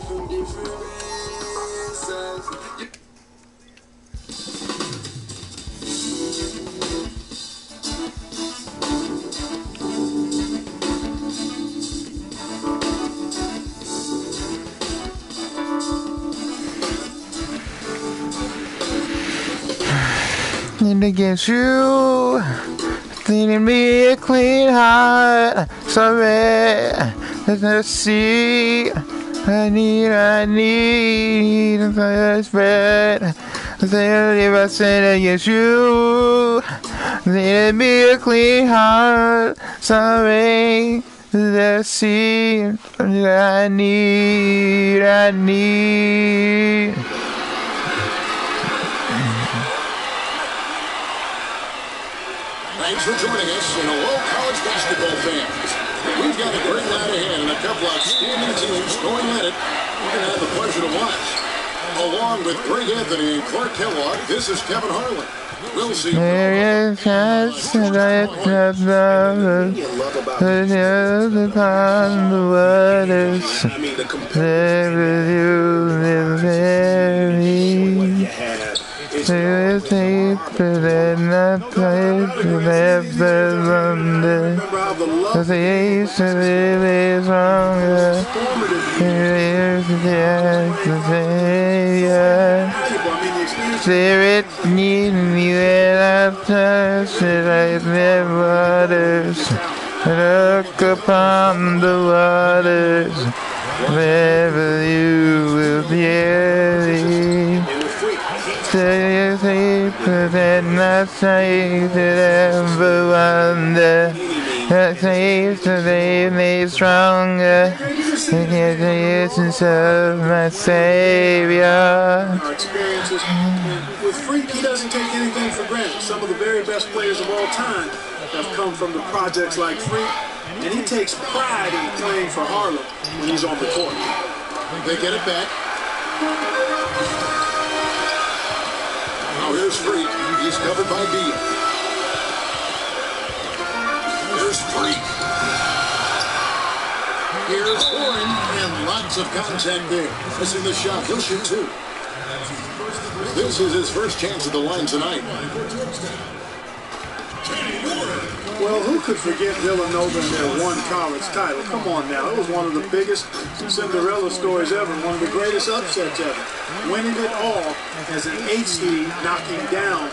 And against you, leading me a clean heart. Sorry, let's see. I need a first breath. If I sin against you, leading me a clean heart. Sorry, let's see. I need. Thanks for joining us, and hello, college basketball fans. We've got a great night ahead and a couple of outstanding teams going at it. We're going to have the pleasure to watch. Along with Greg Anthony and Clark Kellogg, this is Kevin Harlan. We'll see you. There is chance that I have love upon the waters. There with you live very. There is paper that not place to never wonder. The face of it is stronger. There is the Savior. Spirit needing me when I've touched it like the waters. Look upon the waters. Wherever you will be. There is paper that not safe to ever wonder. The faith that they made stronger. In the essence of my Savior. Our experiences with Freak, he doesn't take anything for granted. Some of the very best players of all time have come from the projects like Freak, and he takes pride in playing for Harlem when he's on the court. They get it back. Now here's Freak. He's covered by Beal. Here's Freak. Here's Warren, and lots of contact there. Missing the shot. He'll shoot two. This is his first chance at the line tonight. Well, who could forget Villanova and their one college title? Come on now. It was one of the biggest Cinderella stories ever, one of the greatest upsets ever. Winning it all as an 8th seed, knocking down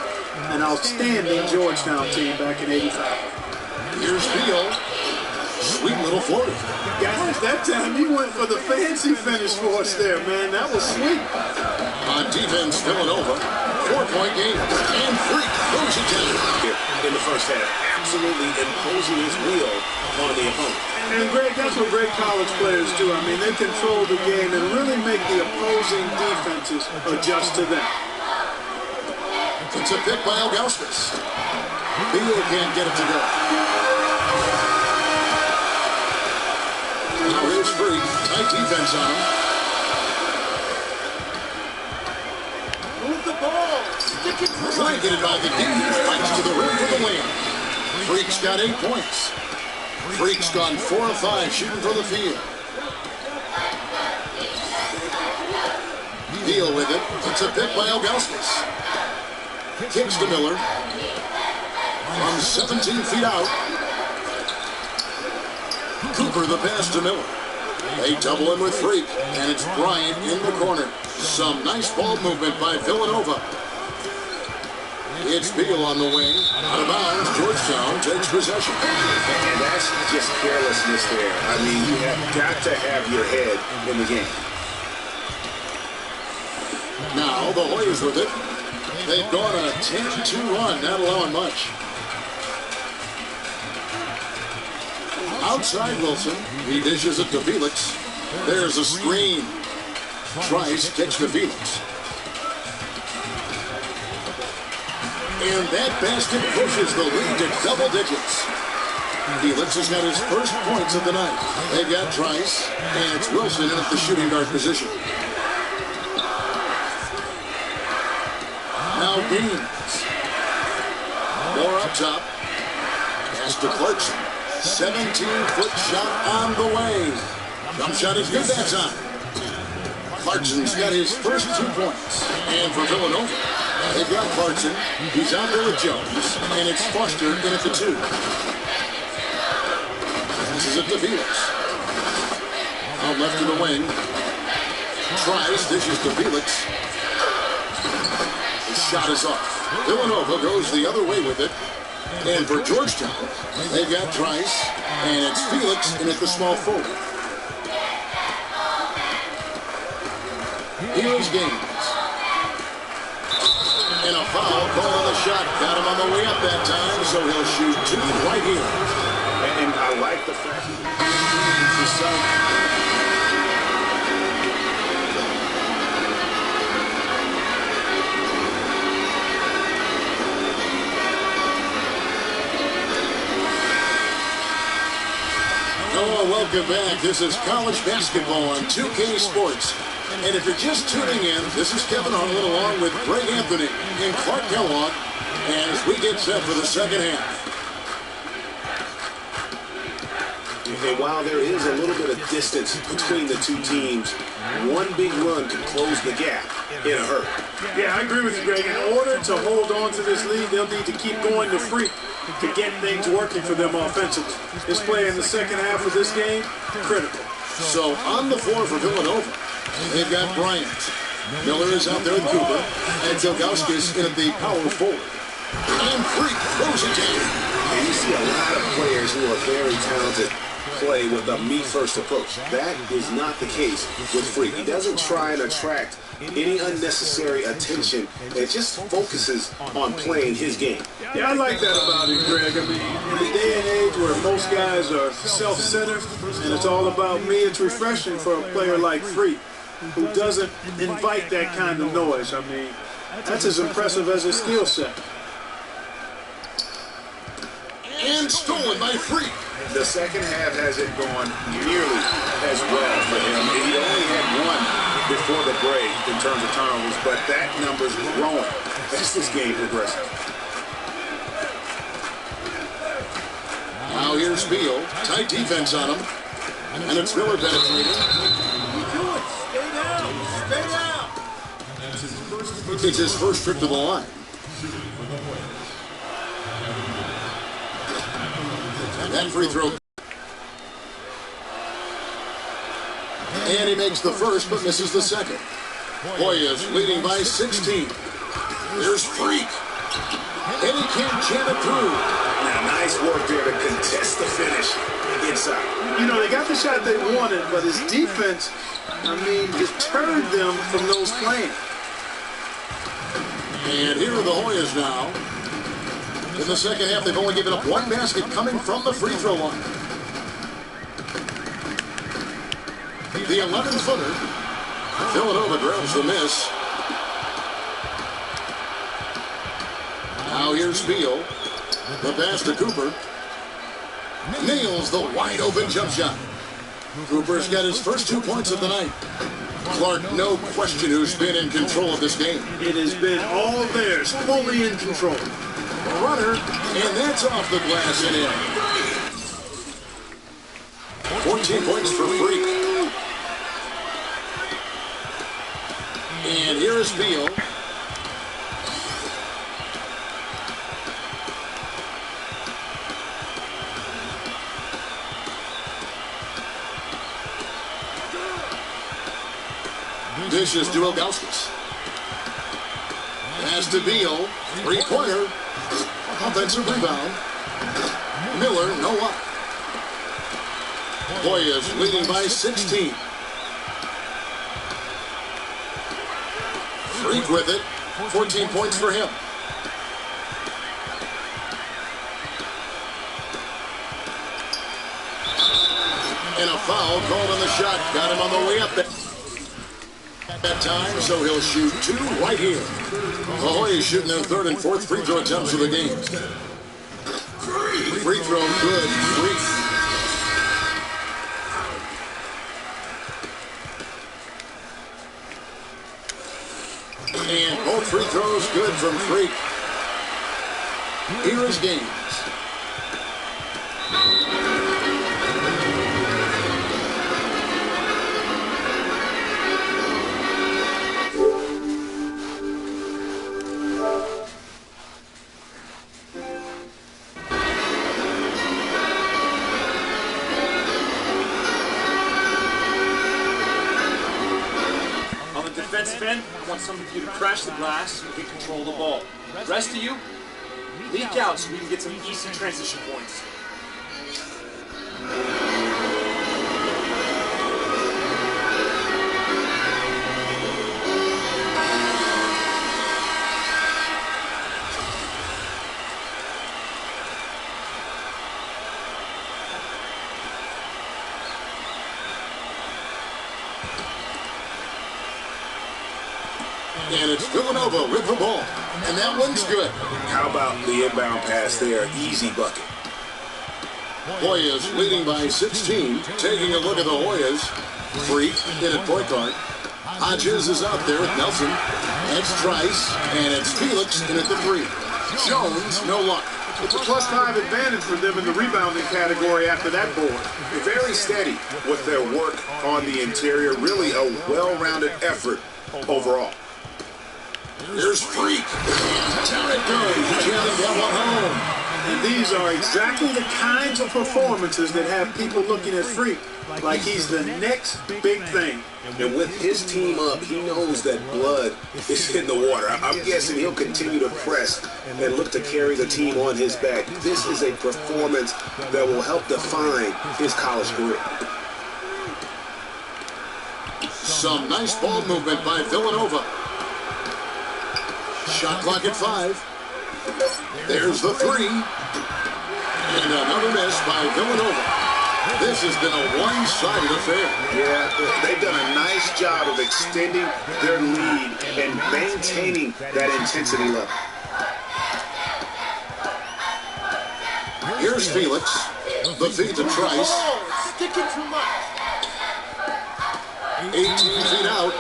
an outstanding Georgetown team back in '85. Here's Beal. Sweet little floater. Guys, that time he went for the fancy finish for us there, man. That was sweet. On defense, Villanova. 4-point game. And Freak throws it down. In the first half, absolutely imposing his will on the opponent. And Greg, that's what great college players do. I mean, they control the game and really make the opposing defenses adjust to them. It's a pick by Augustus. Beal can't get it to go. Now here's Freak. Tight defense on him. Move the ball. Stick it Blanketed by the D. Fights to the rim for the win. Freak's got 8 points. Freak's gone 4 of 5 shooting for the field. Beal with it. It's a pick by Augustus. Kicks to Miller. From 17 feet out. Cooper the pass to Miller. They double him with Freak, and it's Bryant in the corner. Some nice ball movement by Villanova. It's Beal on the wing. Out of bounds, Georgetown takes possession. And that's just carelessness there. I mean, you have got to have your head in the game. Now the Hoyas with it. They've gone a 10-2 run, not allowing much. Outside Wilson, he dishes it to Felix. There's a screen. Trice kicks to Felix. And that basket pushes the lead to double digits. Felix has got his first points of the night. They've got Trice, and it's Wilson in at the shooting guard position. Now Gaines. More up top. Pass to Clarkson. 17-foot shot on the way. Jump shot is good that time. Clarkson's got his first 2 points. And for Villanova, they've got Clarkson. He's out there with Jones. And it's Foster in at the 2. This is it to Felix. Out left to the wing. Tries, dishes to Felix. The shot is off. Villanova goes the other way with it. And for Georgetown, they've got Trice, and it's Felix in at the small forward. Here's Gaines. And a foul called on the shot. Got him on the way up that time, so he'll shoot 2 right here. And I like the fact that Hello, welcome back. This is college basketball on 2K Sports. And if you're just tuning in, this is Kevin Harlan along with Greg Anthony and Clark Kellogg as we get set for the second half. And while there is a little bit of distance between the two teams, one big run can close the gap in a hurry. Yeah, I agree with you, Greg. In order to hold on to this lead, they'll need to keep going to Freak to get things working for them offensively. This play in the second half of this game, critical. So on the floor for Villanova, they've got Bryant. Miller is out there with Cooper. And Zilgauskas in at the power forward. And Freak throws it down. And you see a lot of players who are very talented play with a me-first approach. That is not the case with Freak. He doesn't try and attract any unnecessary attention. It just focuses on playing his game. Yeah, I like that about him, Greg. I mean, in the day and age where most guys are self-centered and it's all about me, it's refreshing for a player like Freak who doesn't invite that kind of noise. I mean, that's as impressive as his skill set. And stolen by Freak. The second half hasn't gone nearly as well for him. He only had 1 before the break in terms of turnovers, but that number's growing as this game progresses. Now here's Beal. Tight defense on him. And it's Miller penetrating. Stay down. Stay down. It's his first trip to the line. That free throw. And he makes the first but misses the second. Hoyas leading by 16. There's Freak. And he can't jam it through. Now, nice work there to contest the finish inside. You know, they got the shot they wanted, but his defense, I mean, deterred them from those playing. And here are the Hoyas now. In the second half, they've only given up 1 basket coming from the free throw line. The 11-footer. Villanova grabs the miss. Now here's Beal. The pass to Cooper. Nails the wide-open jump shot. Cooper's got his first 2 points of the night. Clark, no question who's been in control of this game. It has been all theirs, fully in control. Runner, and that's off the glass and in. 14 points for Freak. And here is Beal. Dishes to Zilgauskas. Pass to Beal. 3-pointer. Offensive rebound. Miller, no up. Hoyas leading by 16. Freak with it. 14 points for him. And a foul called on the shot. Got him on the way up there. That time, so he'll shoot 2 right here. The Hoyas shooting their 3rd and 4th free throw attempts of the game. Free throw good. Freak. And both free throws good from Freak. Here is Gaines. defensive end, I want some of you to crash the glass and get control of the ball. The rest of you, leak out so we can get some easy transition points. And it's Villanova with the ball. And that one's good. How about the inbound pass there? Easy bucket. Hoyas leading by 16. Taking a look at the Hoyas. Freak in at point guard. Hodges is out there with Nelson. It's Trice. And it's Felix in at the 3. Jones, no luck. It's a +5 advantage for them in the rebounding category after that board. Very steady with their work on the interior. Really a well-rounded effort overall. Here's Freak. And down it goes. Jailing that one home. And these are exactly the kinds of performances that have people looking at Freak like he's the next big thing. And with his team up, he knows that blood is in the water. I'm guessing he'll continue to press and look to carry the team on his back. This is a performance that will help define his college career. Some nice ball movement by Villanova. Shot clock at 5. There's the 3. And another miss by Villanova. This has been a one-sided affair. Yeah, they've done a nice job of extending their lead and maintaining that intensity level. Here's Felix. The feed to Trice. Sticking too much. 18 feet out.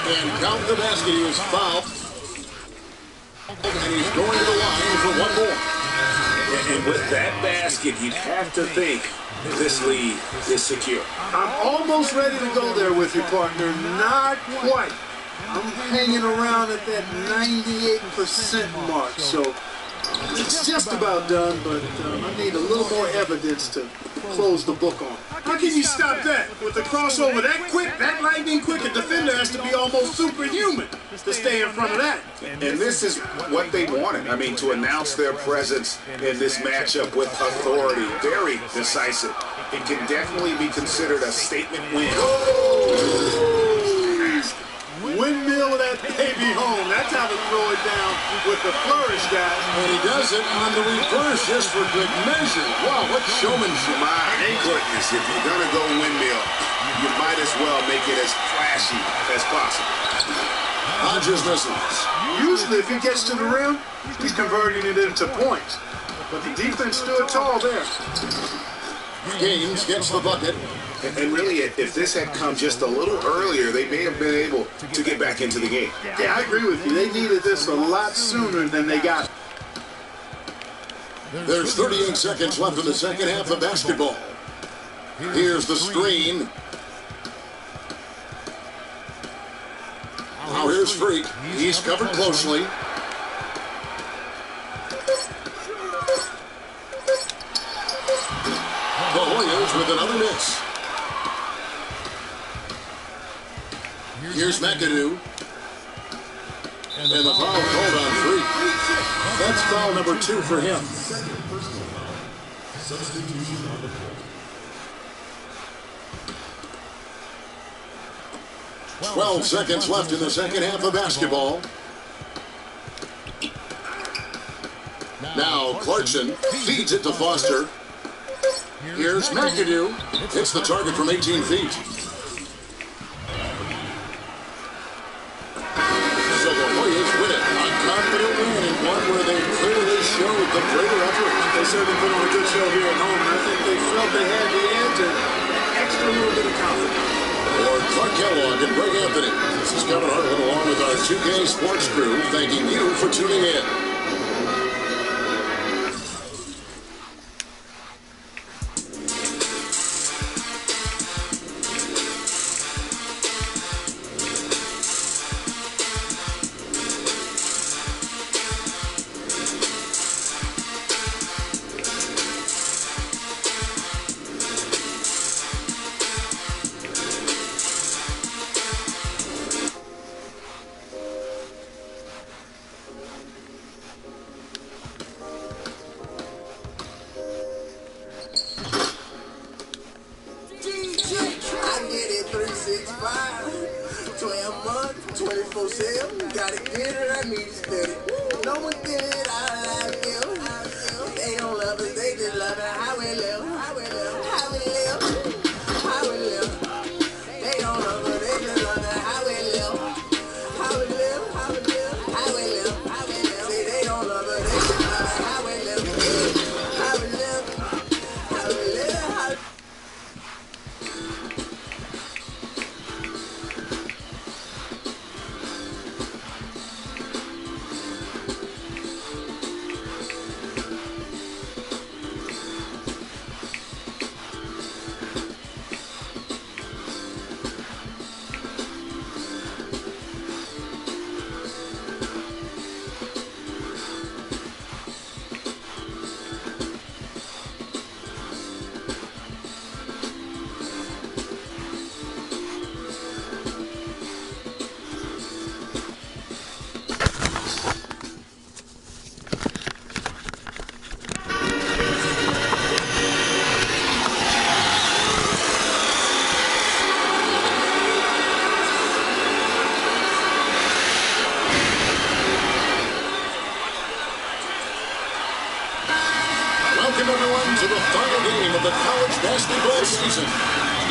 And count the basket. He was fouled. And he's going to the line for one more. And with that basket, you'd have to think this lead is secure. I'm almost ready to go there with you, partner. Not quite. I'm hanging around at that 98% mark, so it's just about done, but I need a little more evidence to close the book on. How can you stop that? With the crossover that quick, that lightning quick, a defender has to be almost superhuman to stay in front of that. And this is what they wanted. I mean, to announce their presence in this matchup with authority. Very decisive. It can definitely be considered a statement win. Windmill that baby home. That's how to throw it down with the flourish, guys. And he does it on the reverse just for good measure. Wow, what showmanship. My goodness, if you're going to go windmill, you might as well make it as flashy as possible. Hodges misses. Usually if he gets to the rim, he's converting it into points. But the defense stood tall there. Gaines gets the bucket. And really, if this had come just a little earlier, they may have been able to get back into the game. Yeah, I agree with you. They needed this a lot sooner than they got. There's 38 seconds left in the second half of basketball. Here's the screen. Now here's Freak. He's covered closely. The Hoyas with another miss. Here's McAdoo. And the foul called on Freak. That's foul number 2 for him. Substitution on the floor. 12 seconds left in the second half of basketball. Now Clarkson feeds it to Foster. Here's McAdoo. Hits the target from 18 feet. So the Hoyas win it. A confident win and one where they clearly showed the greater effort. They certainly put on a good show here at home, and I think they felt they had the edge and extra little bit of confidence. For Clark Kellogg and Greg Anthony, this is Kevin Harlan along with our 2K Sports crew, thanking you for tuning in. 24/7, gotta get it, I need it steady. No one did it, I like you. They don't love us, they just love it, how we live, how we live, how we live, how we live. They don't love us, they just love it, how we live, how we live, how we live, how we live, how we live. Say they don't love us, they just love it, how we live, how we live, how we live, how we live. Welcome, everyone, to the final game of the college basketball season.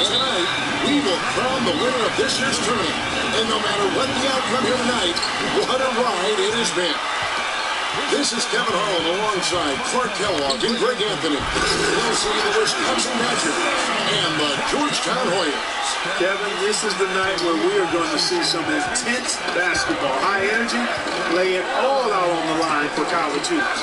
Tonight, we will crown the winner of this year's tournament. And no matter what the outcome here tonight, what a ride it has been. This is Kevin Harlan alongside Clark Kellogg and Greg Anthony. We'll see the Wisconsin Badgers and the Georgetown Hoyas. Kevin, this is the night where we are going to see some intense basketball. High energy, lay it all out on the line for college hoops.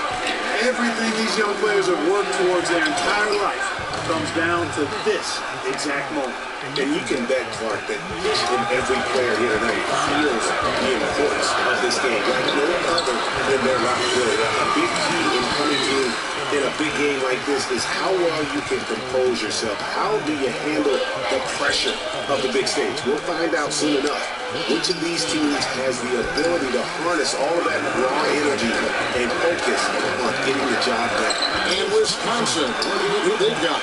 Everything these young players have worked towards their entire life comes down to this exact moment. And you can bet, Clark, that each and every player here tonight feels the importance of this game like no other in their life. Really, a big key in coming through in a big game like this is how well you can compose yourself. How do you handle the pressure of the big stage? We'll find out soon enough which of these teams has the ability to harness all of that raw energy and focus on getting the job done. And Wisconsin, look at who they've got.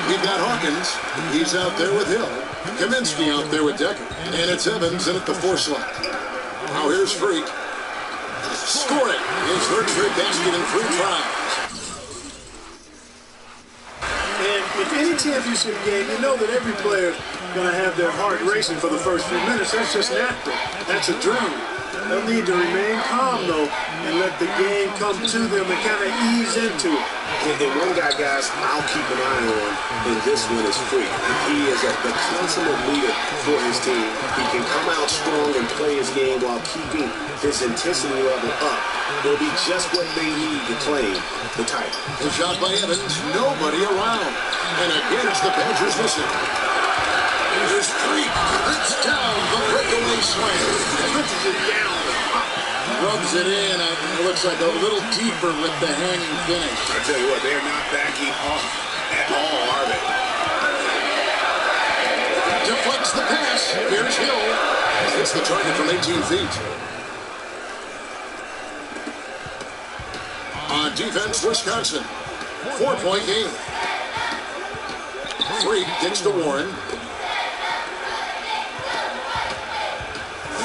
We've got Hawkins. He's out there with Hill. Kaminsky out there with Decker. And it's Evans in at the 4 slot. Now here's Freak. Scoring his third straight basket in 3 tries. And with any championship game, you know that every player is going to have their heart racing for the first few minutes. That's just natural. That's a dream. They'll need to remain calm, though, and let the game come to them and kind of ease into it. And one guy, guys, I'll keep an eye on in this one is Freak. He is the consummate leader for his team. He can come out strong and play his game while keeping his intensity level up. It'll be just what they need to claim the title. The shot by Evans, nobody around. And again, it's the Badgers missing. Here's Freak. It's down the breakaway slam. Switches it down. Rubs it in. It looks like a little deeper with the hanging finish. I tell you what, they're not backing off at all, are they? Deflects the pass. Here's Hill. Hits the target from 18 feet. On defense, Wisconsin. 4-point game. Freak kicks to Warren.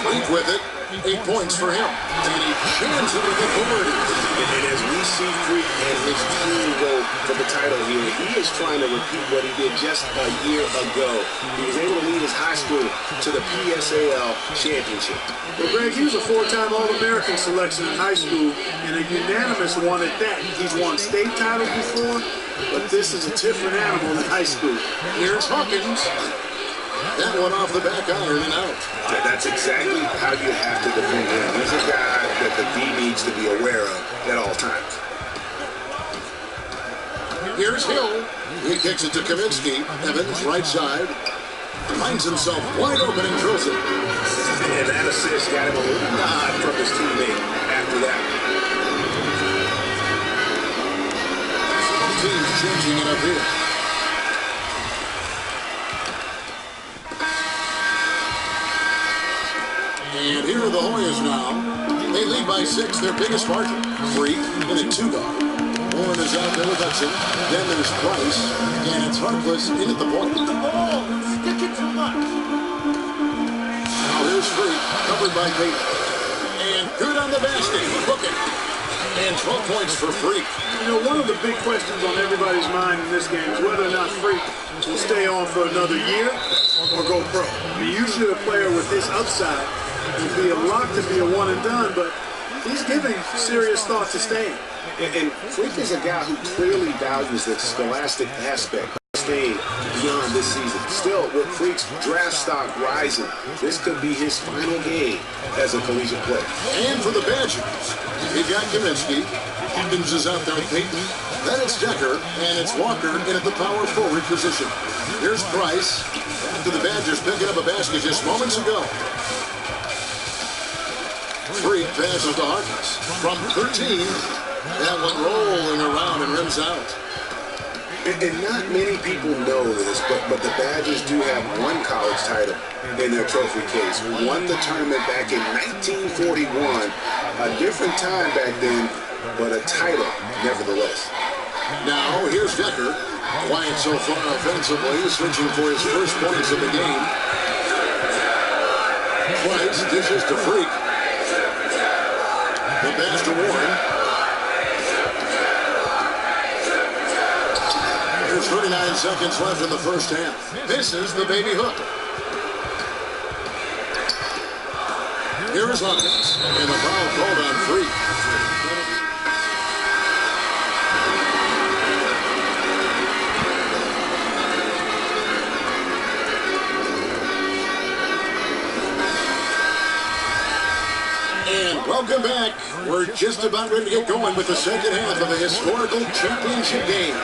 Freak with it. 8 points for him. And he jams it with authority. And as we see Freak and his team go for the title here, he is trying to repeat what he did just a year ago. He was able to lead his high school to the PSAL championship. Well, Greg, he was a 4-time All-American selection in high school and a unanimous one at that. He's won state titles before, but this is a different animal in high school. Here's Hawkins. That one off the back iron and out. That's exactly how you have to defend him. He's a guy that the D needs to be aware of at all times. Here's Hill. He kicks it to Kaminsky. Evans, right side. Finds himself wide open and drills it. And that assist got him a little nod from his teammate after that. Team's changing it up here. And here are the Hoyas now. They lead by 6, their biggest margin. Freak in a 2-guard. Warren is out there with Hudson. Then there's Price. And it's Harkless in at the point. Now here's Freak. covered by Peyton. And good on the basket. Book it. And 12 points for Freak. You know, one of the big questions on everybody's mind in this game is whether or not Freak will stay on for another year or go pro. I mean, usually a player with this upside would be a lock to be a one and done, but he's giving serious thought to staying. And Freak is a guy who clearly values the scholastic aspect of staying beyond this season. Still, with Freak's draft stock rising, this could be his final game as a collegiate player. And for the Badgers, we've got Kaminsky. Hawkins is out there with Peyton. Then it's Decker, and it's Walker in at the power forward position. Here's Price. After the Badgers picking up a basket just moments ago. Freak passes to Hawkins. From 13, that one rolling around and rims out. And not many people know this, but the Badgers do have one college title in their trophy case. Won the tournament back in 1941. A different time back then, but a title nevertheless. Now, here's Decker. Quiet so far offensively, searching for his first points of the game. Price dishes to Freak. The pass to Warren. There's 39 seconds left in the first half. This is the baby hook. Here is Hawkins, and the foul called on Freak. And welcome back. We're just about ready to get going with the second half of a historical championship game.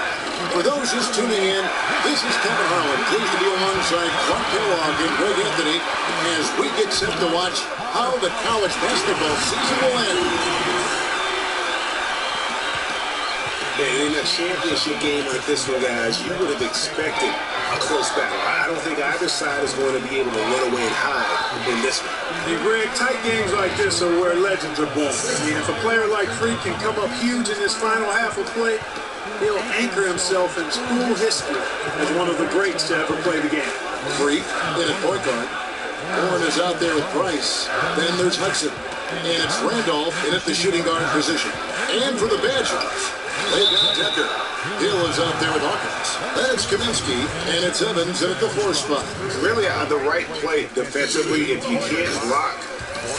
For those just tuning in, this is Kevin Harlan, pleased to be alongside Clark Kellogg and Greg Anthony as we get set to watch how the college basketball season will end. In a championship game like this one, guys, you would have expected a close battle. I don't think either side is going to be able to run away and hide in this one. And Greg, tight games like this are where legends are born. I mean, if a player like Freak can come up huge in this final half of play, he'll anchor himself in school history as one of the greats to ever play the game. Freak in at point guard. Warren is out there with Price. Then there's Hudson. And it's Randolph in at the shooting guard position. And for the Badgers, they've got Decker. Hill is out there with Hawkins. Then it's Kaminsky, and it's Evans in at the 4 spot. Really the right play defensively. If you can't block,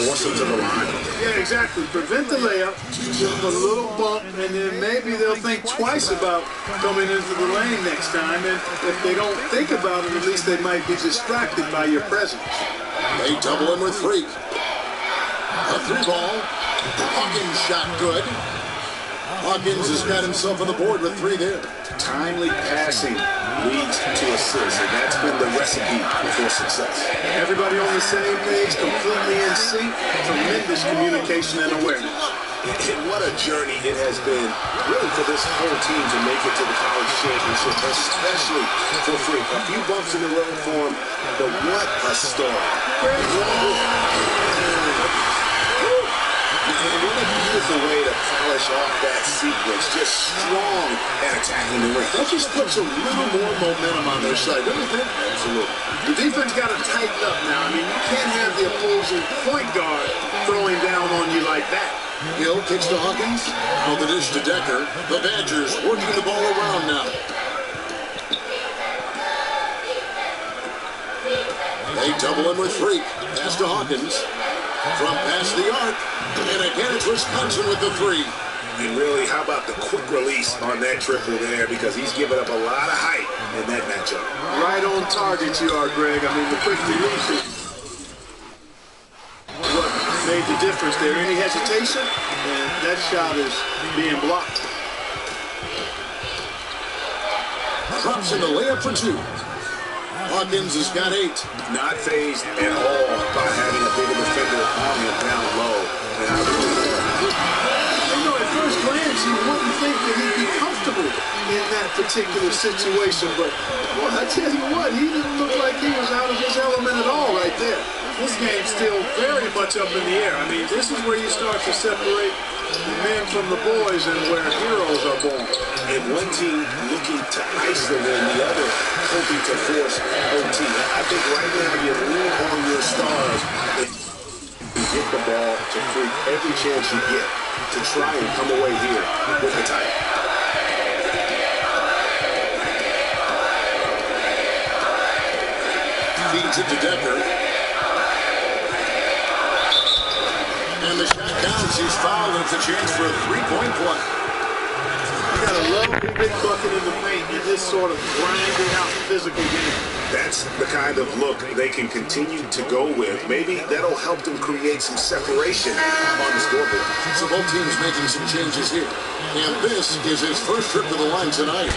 force them to the line. Yeah, exactly. Prevent the layup, give them a little bump, and then maybe they'll think twice about coming into the lane next time. And if they don't think about it, at least they might be distracted by your presence. They double him with Freak. A 3 ball. Hawkins shot good. Hawkins has got himself on the board with 3 there. Timely passing leads to assists, and that's been the recipe for success. Everybody on the same page, completely in sync, tremendous communication and awareness. And what a journey it has been, really, for this whole team to make it to the college championship, especially for Freak. A few bumps in the road for him, but what a story. And what a beautiful way to polish off that sequence. Just strong at attacking the ring. That just puts a little more momentum on their side, don't you think? Absolutely. The defense got to tighten up now. I mean, you can't have the opposing point guard throwing down on you like that. Hill kicks to Hawkins. Now the dish to Decker. The Badgers working the ball around now. They double him with Freak. Pass to Hawkins. From past the arc. And again, it's Wisconsin with the 3. And really, how about the quick release on that triple there? Because he's given up a lot of height in that matchup. Right on target you are, Greg. I mean, the quick release is what made the difference there. Any hesitation, and that shot is being blocked. Drops in the layup for 2. Hawkins has got 8. Not phased at all by having a bigger defender on him down low. And I You know, at first glance, you wouldn't think that he'd be comfortable in that particular situation, but well, I tell you what, he didn't look like he was out of his element at all right there. This game's still very much up in the air. I mean, this is where you start to separate the men from the boys and where heroes are born. And one team looking to ice the win, the other hoping to force OT. I think right now you lean on your stars. every chance you get to try and come away here with the title. Feeds it to Decker. And the shot counts. He's fouled, and it's a chance for a three-point play. You gotta love a big bucket in the paint in this sort of grinding out physical game. That's the kind of look they can continue to go with. Maybe that'll help them create some separation on the scoreboard. So both teams making some changes here. And this is his first trip to the line tonight.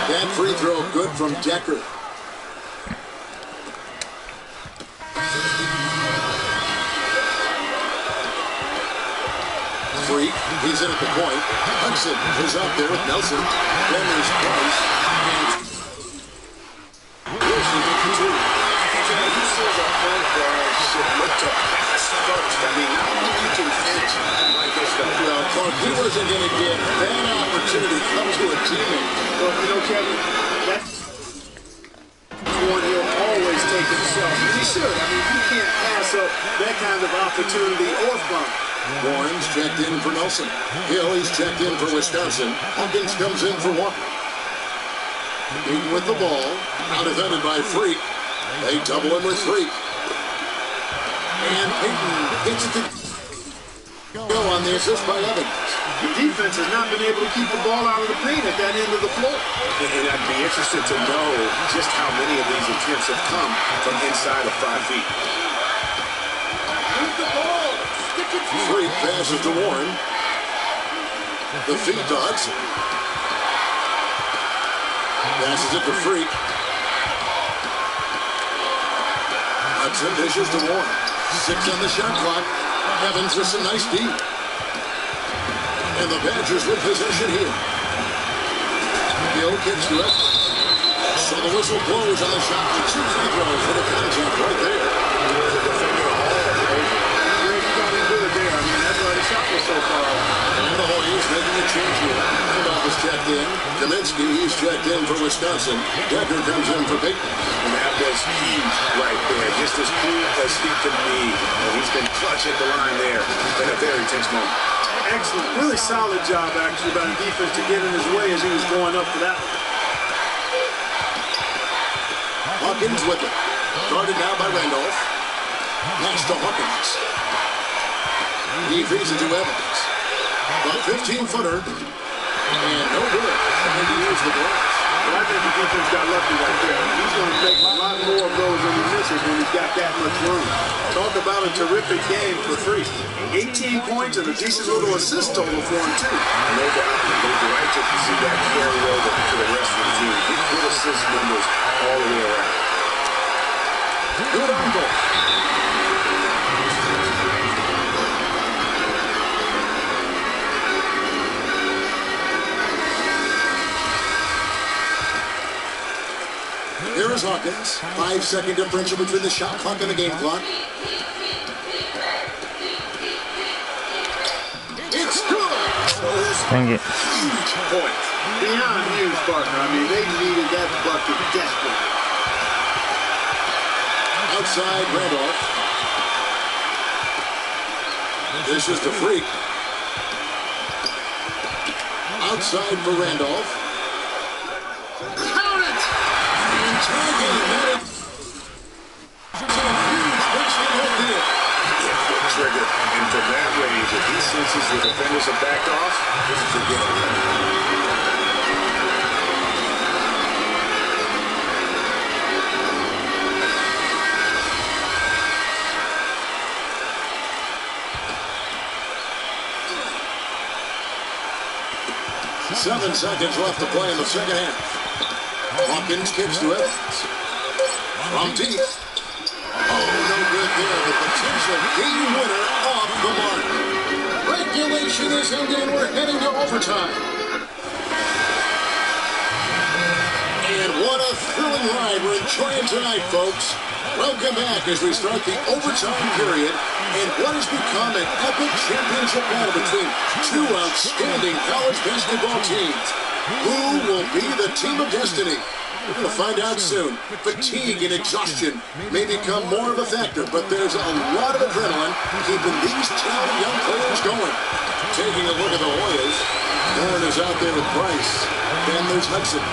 That free throw good from Decker. Freak, he's in at the point. Hudson is out there with Nelson. Then there's Price. And Wilson with the two. This is a point guard should look to pass first. I mean, how many you can finish like this stuff? Well, Clark, he wasn't going to get that opportunity to come to a teammate. Well, you know, Kevin, that's one he'll always take himself. And he should. I mean, you can't pass up that kind of opportunity or fun. Warren's checked in for Nelson. Hill, he's checked in for Wisconsin. Hawkins comes in for one. Beaten with the ball. Now defended by Freak. They double him with Freak. And Peyton gets it to go on the assist by Evans. The defense has not been able to keep the ball out of the paint at that end of the floor. And I'd be interested to know just how many of these attempts have come from inside of 5 feet. Move the ball. Stick it to Freak passes to Warren. The feed to Hudson. Passes it to Freak. Hudson dishes to Warren. 6 on the shot clock. Evans with some nice D. And the Badgers with possession here. Hill kicks to it. So the whistle blows on the shot. 2 free throws for the contact right there. so far. And the Hoyas making a change here. Handoff is checked in. Kaminsky, he's checked in for Wisconsin. Decker comes in for Peyton. And that was huge right there. Just as cool as he can be. And he's been clutch at the line there in a very tense moment. Excellent. Really solid job, actually, by the defense to get in his way as he was going up for that. Hawkins with it. Guarded now by Randolph. Pass to Hawkins. He feeds it to Evans. About 15-footer. And no good. Trying to use the glass. Well, I think the defense got lucky right there. He's going to make a lot more of those than he misses when he's got that much room. Talk about a terrific game for Freak. 18 points and a decent little assist total for him, too. No doubt. They'd like to see that carry over to the rest of the team. Good assist numbers all the way around. Good on goal. Here is Hawkins. 5-second differential between the shot clock and the game clock. It's good. Dang it. Huge point. Beyond huge, partner. I mean, they needed that bucket desperately. Outside Randolph. This is the Freak. Outside for Randolph. Count it! And tagging that. It's a huge basket here. Foot trigger. And from that range, if he senses the defenders have backed off, this is a game. 7 seconds left to play in the second half. Hawkins kicks to Evans. From deep. Oh, no good there. The potential game winner off the mark. Regulation is ended and we're heading to overtime. And what a thrilling ride we're enjoying tonight, folks. Welcome back as we start the overtime period and what has become an epic championship battle between two outstanding college basketball teams. Who will be the team of destiny? We're going to find out soon. Fatigue and exhaustion may become more of a factor, but there's a lot of adrenaline keeping these talented young players going. Taking a look at the Hoyas, Warren is out there with Price. Then there's Hudson.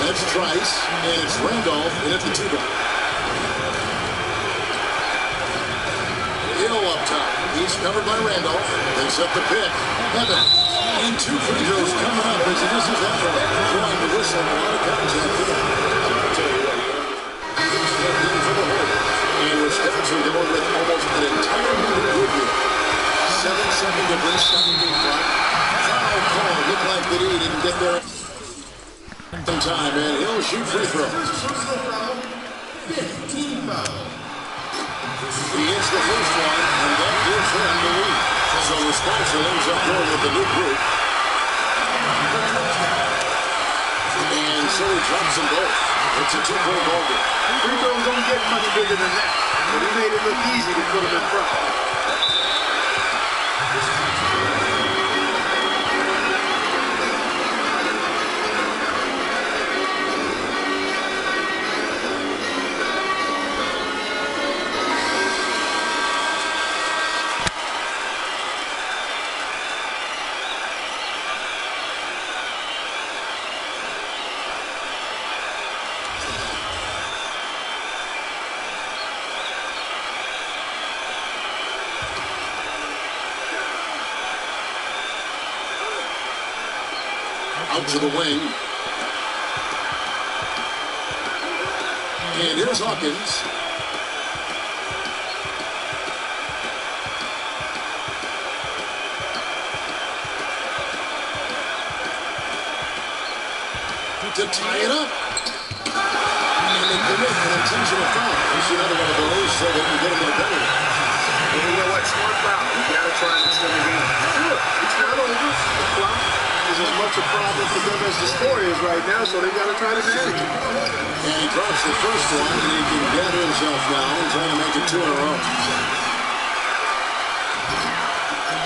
That's Trice, and it's Randolph in at the 2-bar. Hill up top. He's covered by Randolph. They set the pick. Evan. And 2 free throws coming up as this is that one. Trying to whistle a lot of contact here. I'll tell you what, he's stepped in for the Hoyas. And we're stepping going with almost an entire new group here. 7-second difference, 7-game clock. Foul call. Looked like that he didn't get there in time, and he'll shoot free throws. 15 foul. He hits the first one, and that gives him the lead. So Wisconsin ends up going with the new group. And so he drops them both. It's a 2-point ball game. Free throws don't get much bigger than that, but he made it look easy to put him in front. Out to the wing. And here's Hawkins. To tie it up. And they commit an intentional foul. There's another one of those so they can get him in a penalty. And you know what? Smart foul. You got to try and extend the game. Sure, it's not over. The clock is as much a problem for them as the score is right now, so they got to try to manage it. And he drops the first one, and he can gather himself now and try to make it 2 in a row.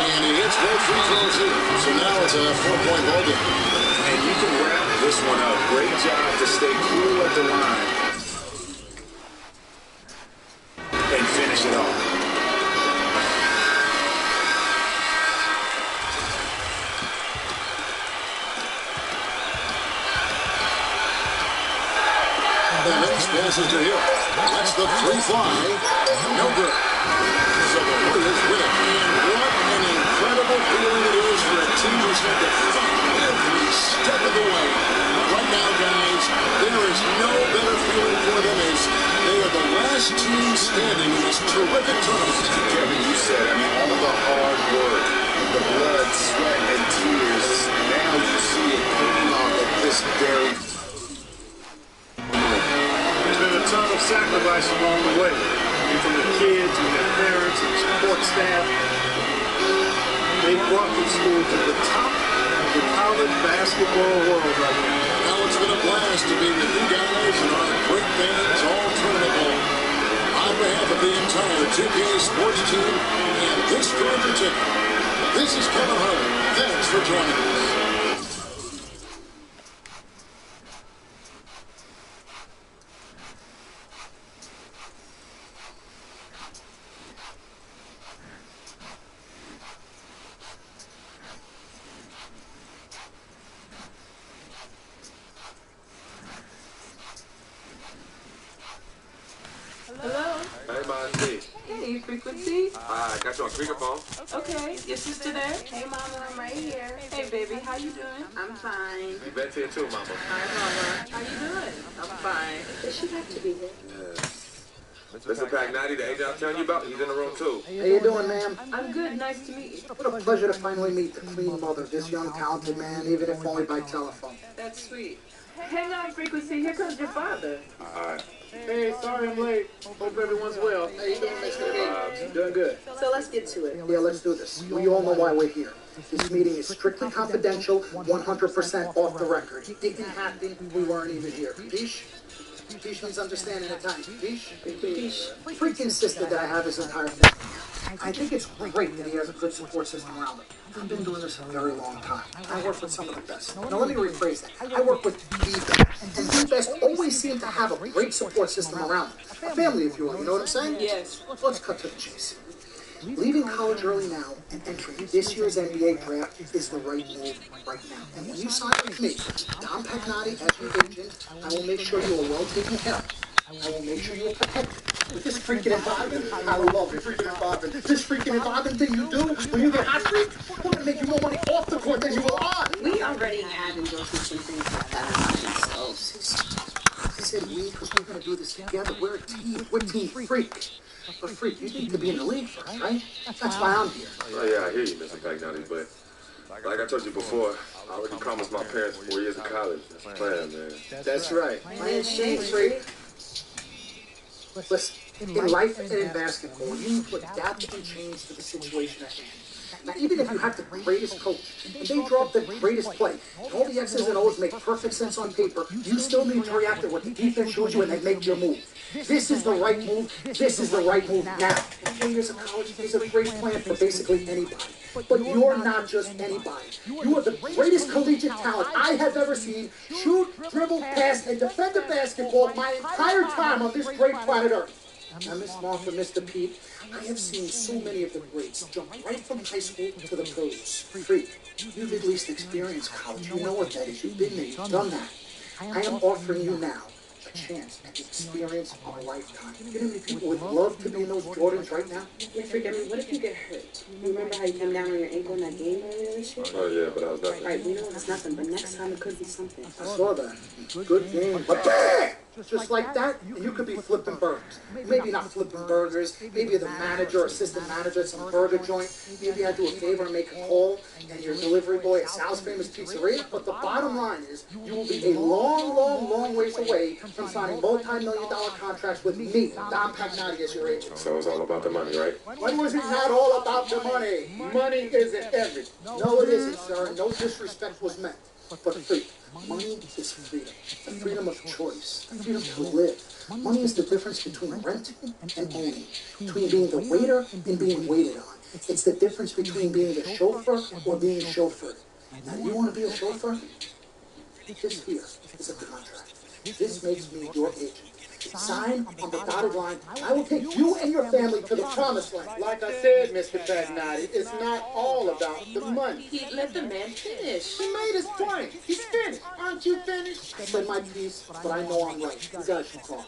And he hits both free throws here. So now it's a 4-point ball game. And you can wrap this one up. Great job to stay cool at the line and finish it off. Evans passes to Hill. That's the 3 fly. No good. So the Warriors win it. And what an incredible feeling it is for a team who's had to fight every step of the way. Right now, guys, there is no better feeling for them as they are the last team standing in this terrific tournament. Kevin, you said, all the hard work, the blood, sweat, and tears, now you see it paying off at this very Ton of sacrifice along the way, from the kids and their parents and support staff. They brought the school to the top of the college basketball world right now. Now it's been a blast to be with you guys and our great fans all tournament long. On behalf of the entire 2K sports team and this crew in particular, this is Kevin Harlan. Thanks for joining us. Hello? Hey, Monty. Hey, Frequency. I got you on speakerphone. Okay, your sister there? Hey, Mama, I'm right here. Hey, baby, how you doing? I'm fine. You bet here too, Mama. Hi, Mama. How you doing? I'm fine. Does she have to be there? Mr. Pac 90, the agent I'm telling you about, he's in the room too. How you doing, ma'am? I'm good. Nice to meet you. What a pleasure to finally meet the clean mother of this young, talented man, even if only by telephone. That's sweet. Hang on, Frequency. Here comes your father. Alright. Hey, sorry I'm late. Hope everyone's well. How you doing, Mr. B? Doing good. So let's get to it. Yeah, let's do this. We all know why we're here. This meeting is strictly confidential, 100% off the record. It didn't happen. We weren't even here. Peace? Peace means understanding at times. Peace? Peace. Freak insisted that I have his entire thing. I think it's great that he has a good support system around him. I've been doing this a very long time. I work with some of the best. Now let me rephrase that. I work with the best. And the best always seem to have a great support system around them. A family, if you will. You know what I'm saying? Yes. Let's cut to the chase. Leaving college early now and entering this year's NBA draft is the right move right now. And when you sign with me, Dom Pagnotti as your agent, I will make sure you are well taken care of. I will make sure you are protected. With this freaking environment, I love it. Freaking environment. This freaking environment thing you do when you get hot streak, we're going to make you more money off the court than you will on. We already have endorsements and things like that. I said we because we're going to do this together. We're a team. We're Team Freak. But Freak, you need to be in the league first, right? That's why I'm here. Oh, yeah, I hear you, Mr. Pagnotti, but like I told you before, I already promised my parents 4 years of college. That's the plan, man. That's right. Man, shame, Freak. Listen, in life and in basketball, you need to adapt and change to the situation at hand. Now, even if you have the greatest coach, and they drop the greatest play, and all the X's and O's make perfect sense on paper, you still need to react to what the defense shows you and then make your move. This is the right move. This is the right move now. And 4 years of college is a great plan for basically anybody. But you're not just anybody. You are the greatest collegiate talent I have ever seen shoot, dribble, pass, and defend the basketball my entire time on this great planet Earth. Now, Miss Martha, Mr. Pete, I have seen so many of the greats jump right from high school to the pros. Freak, you've at least experienced college. You know what that is. You've been there. You've done that. I am offering you now a chance at the experience of a lifetime. You know how many people would love to be in those Jordans right now? Yeah, Freak, I mean, what if you get hurt? You remember how you came down on your ankle in that game earlier this year? Oh, yeah, but that was nothing. Right, we know it's nothing, but next time it could be something. I saw that. Good game. But bang! Just like that, and you could be flipping burgers. Maybe not flipping burgers. Maybe you're the manager or assistant manager at some burger joint. Maybe I do a favor and make a call, and you're a delivery boy at Sal's Famous Pizzeria. But the bottom line is, you will be a long, long, long ways away from signing multi-million-dollar contracts with me, Dom Pagnotti, as your agent. So it's all about the money, right? When was it not all about the money? Money isn't everything. No, it isn't, sir. No disrespect was meant. But Freak, money is freedom. The freedom of choice. The freedom to live. Money is the difference between renting and owning. Between being the waiter and being waited on. It's the difference between being the chauffeur or being chauffeured. Now, do you want to be a chauffeur? This here is a contract. This makes me your agent. Sign on the dotted line. I will take you and your family to the promised land. Like I said, Mr. Pagnotti, it's not all about the money. He let the man finish. He made his point. He's finished. Aren't you finished? I said my piece, but I know I'm right. You guys should talk.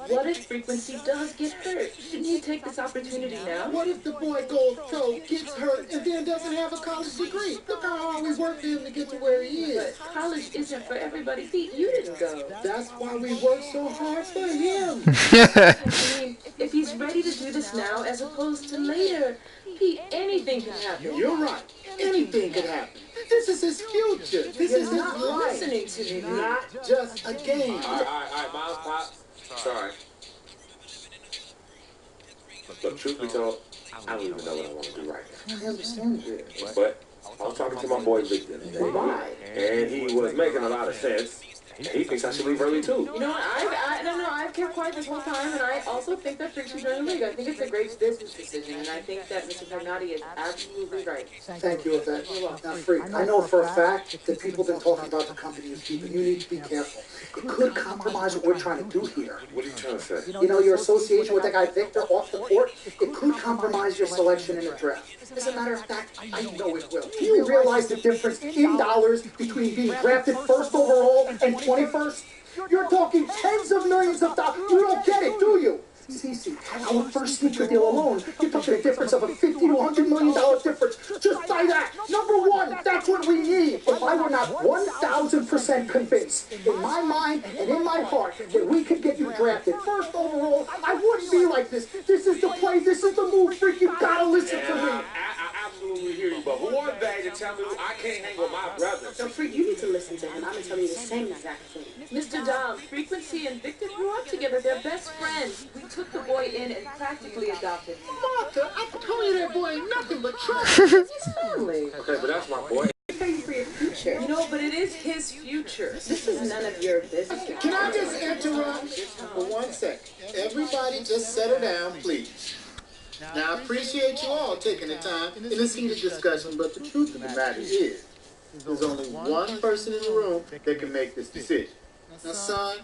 What if Frequency does get hurt? Shouldn't he take this opportunity now? What if the boy goes pro, gets hurt, and then doesn't have a college degree? Look how hard we worked for him to get to where he is. But college isn't for everybody. Pete, you didn't go. That's why we worked so hard for him. I mean, if he's ready to do this now as opposed to later, Pete, anything can happen. You're right. Anything could happen. This is his future. This is his not life. listening to me. Not just a game. All right, Miles, Pop. Sorry. But truth be told, I don't even know what I want to do right now. I understand. But I was talking to my boy Victor today, and he was making a lot of sense. And he thinks I should leave early too. You know what? I don't know. I've kept quiet this whole time, and I also think that Freak should join the league. I think it's a great business decision, and I think that Mr. Pagnotti is absolutely right. Thank you, Yvette. Now, Freak, I know for a fact that people have been talking about the company you keep, and you need to be careful. It could compromise what we're trying to do here. What are you trying to say? You know, your association with that guy Victor off the court, it could compromise your selection in the draft. As a matter of fact, I know it will. Do you realize the difference in dollars between being drafted first overall and 21st? You're talking tens of millions of dollars. You don't get it, do you? Cece, our first sneaker deal alone, you're talking a difference of a $50 to $100 million difference. Just by that. Number one, that's what we need. If I were not 1,000% convinced, in my mind and in my heart, that we could get you drafted first overall, I wouldn't be like this. This is the play. This is the move, Freak. You gotta listen to me. I absolutely hear you, but who are they to tell me I can't hang with my brothers? So, Freak, you need to listen to him. I'm going to tell you the same exact thing. Mr. Dom, Frequency and Victor grew up together. They're best friends. We took the boy in and practically adopted him. Martha, I told you that boy ain't nothing but trouble. Certainly. Okay, but that's my boy. For your future. You know, but it is his future. This is none of your business. Can I just interrupt for 1 second? Everybody just settle down, please. Now, I appreciate you all taking the time in this heated discussion, but the truth of the matter is, there's only one person in the room that can make this decision. Now, son,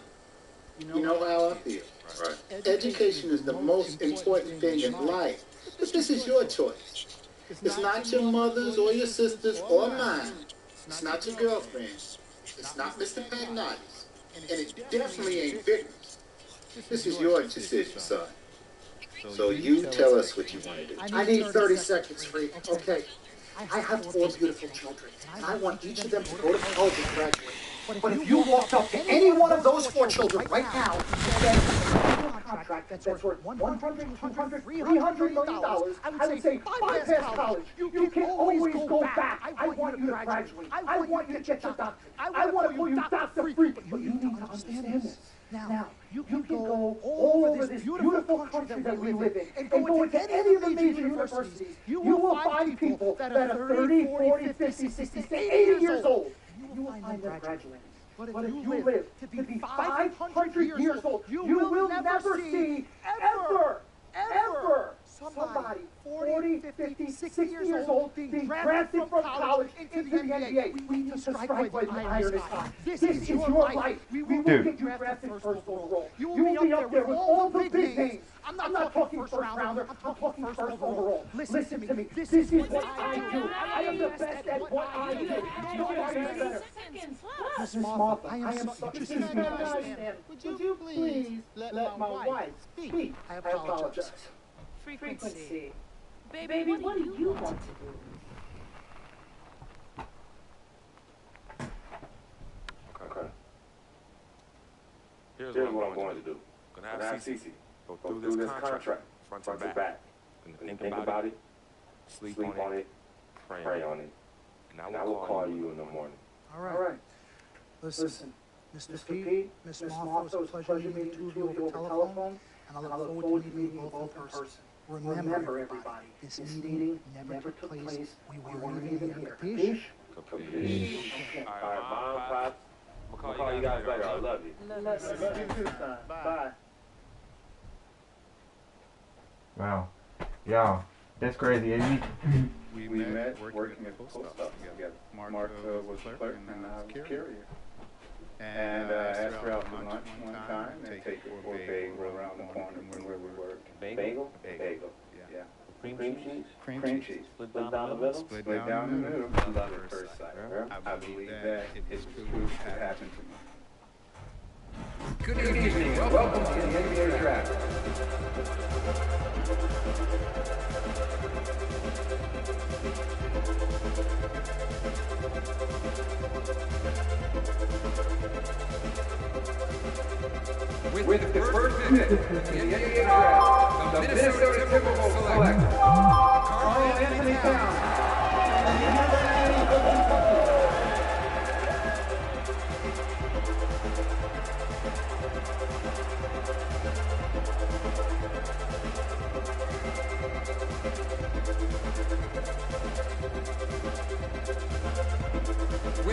you know how I feel. Right. Education is the most important thing in life, but this is your choice. It's not your mother's or your sister's or mine. It's not your girlfriend's. It's not Mr. Pagnotti's. And it definitely ain't Victor's. This is your decision, son. So you tell us what you want to do. I need 30 seconds, Freak. Okay. I have 4 beautiful children, and I want each of them to go to college and graduate. But if you walked up to any one of those 4 children right now and said, a contract that's worth $100, $200, $300 million, I would say, bypass college. You can always go back. I want you to graduate. I want you to get your doctorate. I want to call you Dr. Freak. But you need to understand this. Now, you can go all over this beautiful country that we live in and go into any of the major universities. You will find people that are 30, 40, 50, 60, 80 years old. You will find them graduating. But if you live to be 500 years old, you will never see ever somebody 40, 50, 60 years old being drafted from college into the NBA. We need to strike while the iron is hot. This is your life. We will get you drafted first overall. You will be up there with all the big names. I'm not talking first rounder. I'm talking first overall. Listen to me. This is what I do. I am the best at what I do. Nobody is better. Mrs. Martha, I am such a man. Would you please let my wife speak? I apologize. Frequency. Baby, what do you want to do? Okay. Here's what I'm going to do. I'm going to have Cece go through this contract, front to back. Think about it, sleep on it, pray on it, and I will call you in the morning. All right. Listen, Mr. Pete, Miss Martha, it was a pleasure meeting two of you over telephone, and I look forward to meeting you both in person. Remember, everybody, this meeting never took place. We weren't even here. Capiche? Okay. All right, Mom, Pop, I'll call you guys later. I love you. Love you too, son. Bye. Wow. Yeah, that's crazy, isn't it? We met working at the post office together. Mark was the clerk and I was carrier. And asked her out for lunch one time and take her for a bagel around the corner from where we worked. Bagel? Bagel. Yeah. Cream cheese? Cream cheese. Split down the middle? Split down the middle. Love at first sight. I believe that it's true. It happened to me. Good evening. Welcome to the NBA Draft. With the first pick in the NBA Draft, the Minnesota Timberwolves select Karl Anthony Towns.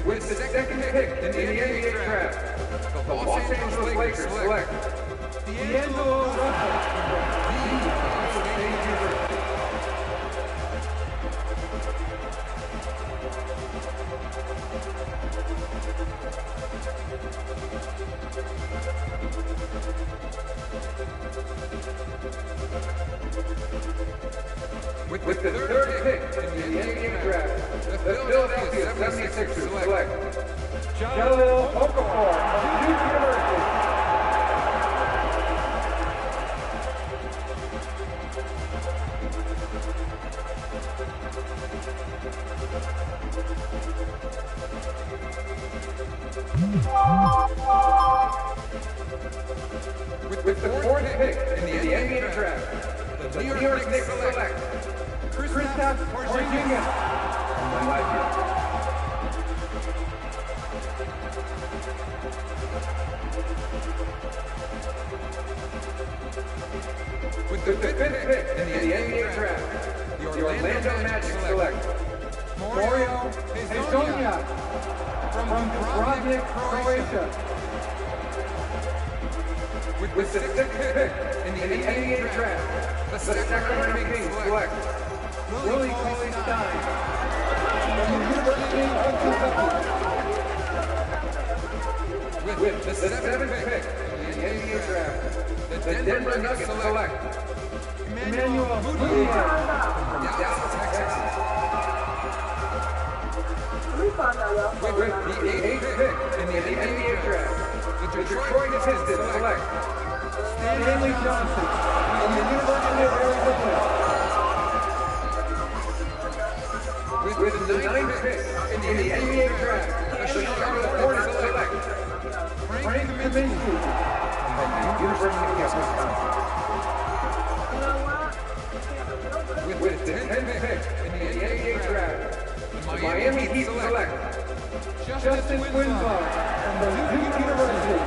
With the second pick in the NBA Draft, the Los Angeles Lakers select D'Angelo Russell. With the third pick in the NBA Draft, the Philadelphia 76ers select Jahlil Okafor from Duke University. With the fourth pick in the NBA Draft, the New York Knicks select Kristaps Porzingis from Latvia. With the fifth pick in the NBA Draft, the Orlando Magic select Romeo from Dubrovnik, Croatia. With the sixth pick in the NBA Draft, The Sacramento Kings select Willie Cauley-Stein from the University of Kentucky. With the seventh pick in the NBA draft, the Denver Nuggets select Emmanuel Mudiay from Dallas, Texas. With the eighth pick in the NBA draft, the Detroit Pistons select Stanley Johnson from the University of Arizona. With the ninth pick in the NBA draft, the Charlotte Hornets select Frank Kaminsky from the University of Wisconsin. With the 10th pick in the NBA draft, the Miami Heat select Justin Winslow from the Duke University.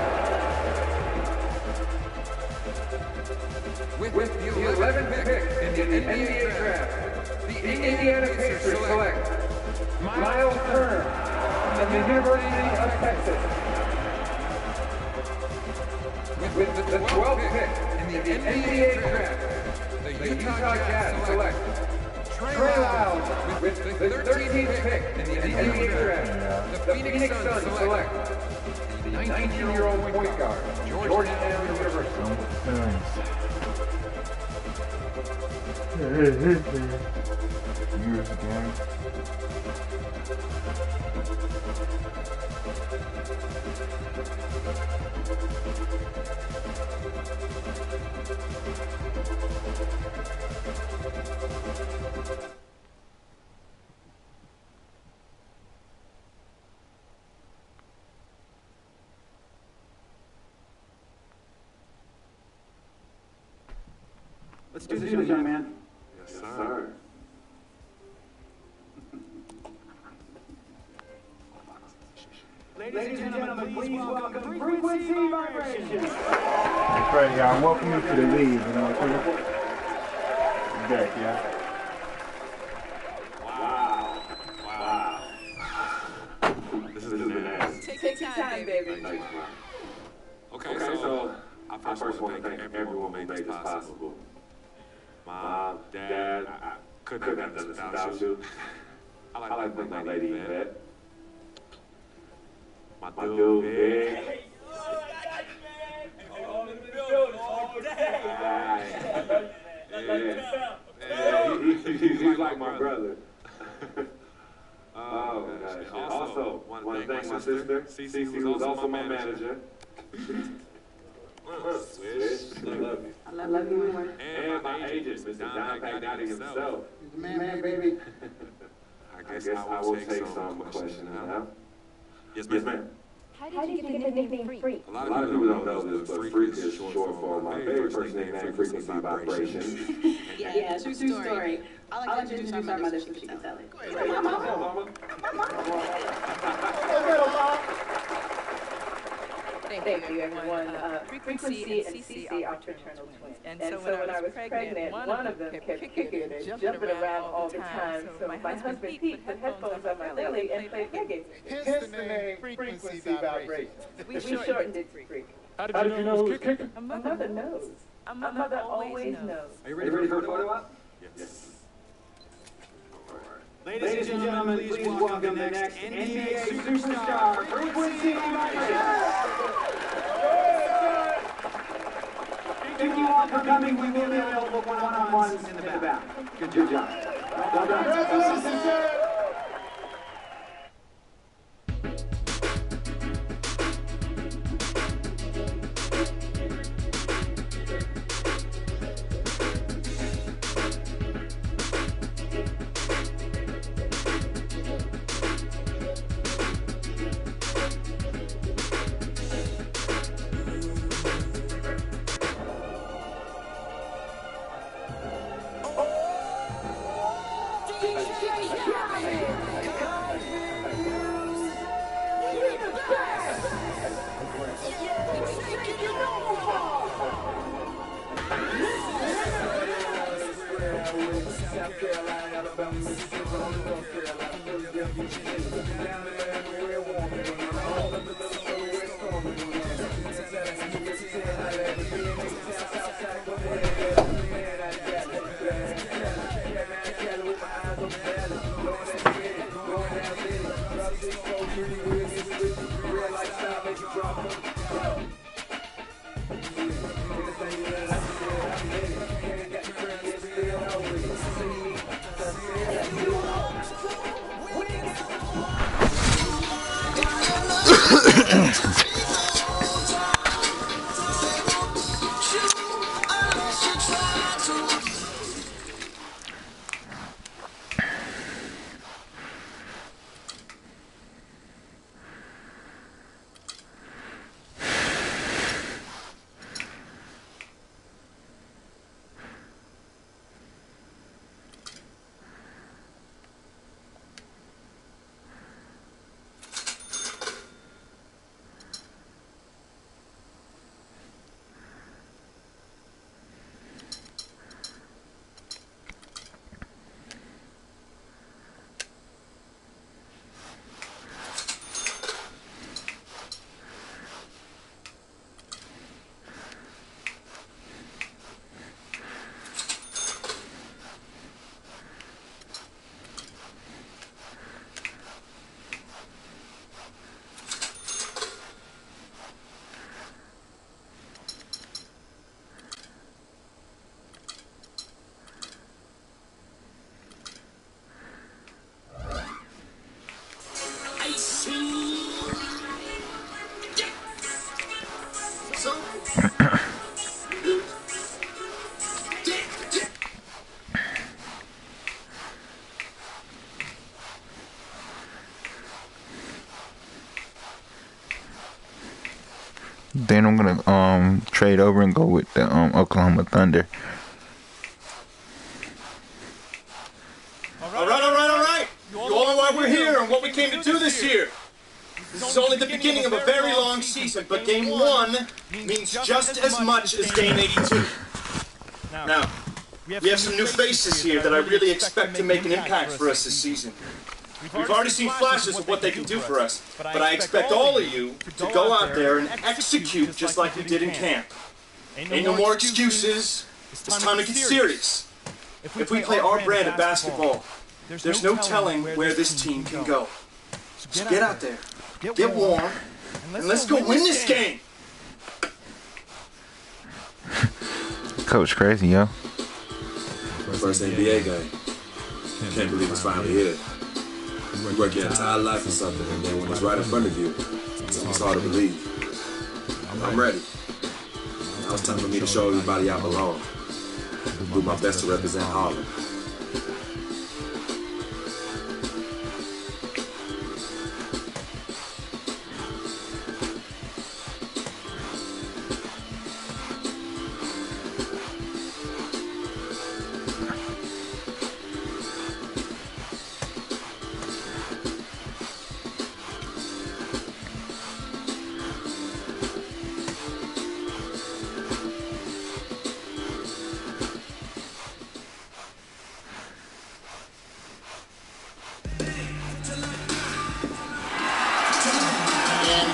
With the 11th pick in the NBA draft, the Indiana Pacers select Miles Turner from the University of Texas. With the 12th pick in the NBA draft, the Utah Jazz select Trey Lyles. With the 13th pick in the NBA draft, the Phoenix Suns select the 19-year-old point guard, Georgetown University. Let's do this, young man. Yes, sir. Ladies and gentlemen, please welcome Frequency Vibration. That's right, y'all. Welcome you to the league, you know. Back, yeah. Wow. This is nice. Take your time, baby. Nice. Okay, so I first want to thank everyone who made this possible. Mom, Dad, I couldn't have done this without you. I like to thank my lady in bed. My dude, Big. He's like my brother. Oh, gosh. Also, want to thank my sister, Cece, who's also my manager. Swish, I love you. I love you more. And my agent, Mr. Don Pagnati himself. He's the man, baby. I guess I will take some questions now. Yes, ma'am. How did you get the nickname Freak? A lot of people don't know this, but Freak is short for my very first nickname, Frequency Vibration. Yeah, true story. I like to introduce our mother so she can tell it. Thank you, everyone. Frequency and CC are fraternal twins. And so when I was pregnant, one of them kept kicking and jumping around all the time. So my husband Pete put headphones on my belly and played reggae. Hence the name Frequency Vibration. We shortened it to Freak. How did you know who was kicking? A mother knows. A mother always knows. Are you ready for a photo op? Yes. Ladies and gentlemen, please welcome the next NBA superstar, Frequency Vibration. Thank you all for coming. We will be available for one-on-ones in the back. Good job. Well done. Then I'm gonna trade over and go with the Oklahoma Thunder. All right. You all know why we're here and what we came to do this year. This is only the beginning of a very long season, but Game 1 means just as much as Game 82. Now, we have some new faces here that I really expect to make an impact for us this season. We've already seen flashes of what they can do for us, but I expect all of you to go out there and execute just like we did in camp. Ain't no more excuses. It's time to get serious. If we play our brand of basketball, there's no telling where this team can go. So get out there, get warm, and let's go win this game. Coach crazy, yo. First NBA game. Can't believe it's finally here. You work your entire life for something, and then when it's right in front of you, it's hard to believe. I'm ready. Now it's time for me to show everybody I belong. Do my best to represent Harlem.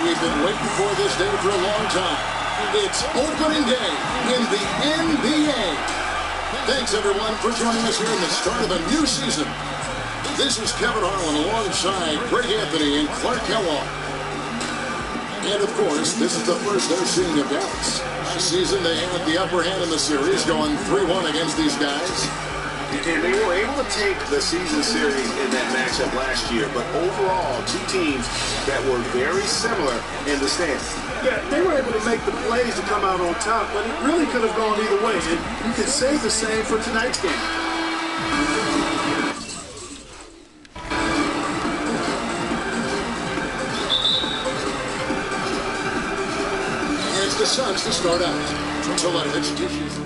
We've been waiting for this day for a long time. It's opening day in the NBA. Thanks, everyone, for joining us here in the start of a new season. This is Kevin Harlan alongside Greg Anthony and Clark Kellogg. And, of course, this is the first they're seeing of Dallas. This season, they had the upper hand in the series, going 3-1 against these guys. And they were able to take the season series in that matchup last year, but overall, two teams that were very similar in the stance. Yeah, they were able to make the plays to come out on top, but it really could have gone either way, and you could say the same for tonight's game. Here's the Suns to start out. Televic dishes.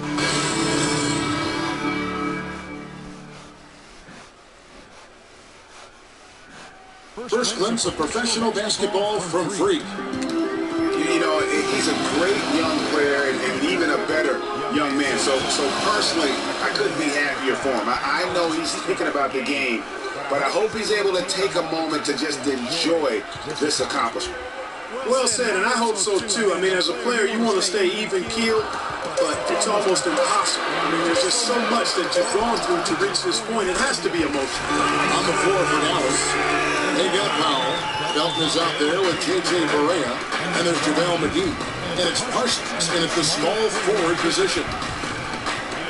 First glimpse of professional basketball from Freak. You know, he's a great young player and even a better young man. So personally, I couldn't be happier for him. I know he's thinking about the game, but I hope he's able to take a moment to just enjoy this accomplishment. Well said, and I hope so too. I mean, as a player, you want to stay even-keeled, but it's almost impossible. I mean, there's just so much that you've gone through to reach this point. It has to be emotional. On the floor for Dallas, they got Powell. Belton is out there with J.J. Barea, and there's JaVale McGee. And it's Parsons in at the small forward position.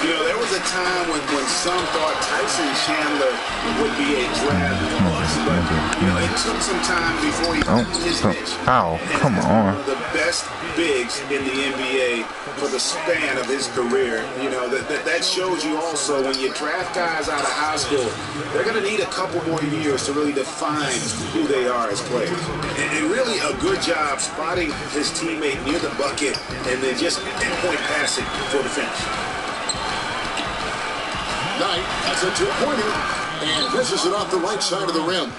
You know, there was a time when some thought Tyson Chandler would be a draft loss, but, you know, it took some time before he found his niche. Ow, come on. One of the best bigs in the NBA for the span of his career. You know, that shows you also when you draft guys out of high school, they're going to need a couple more years to really define who they are as players. And really a good job spotting his teammate near the bucket and then just pinpoint passing for the finish. Knight has a two-pointer and misses it off the right side of the rim.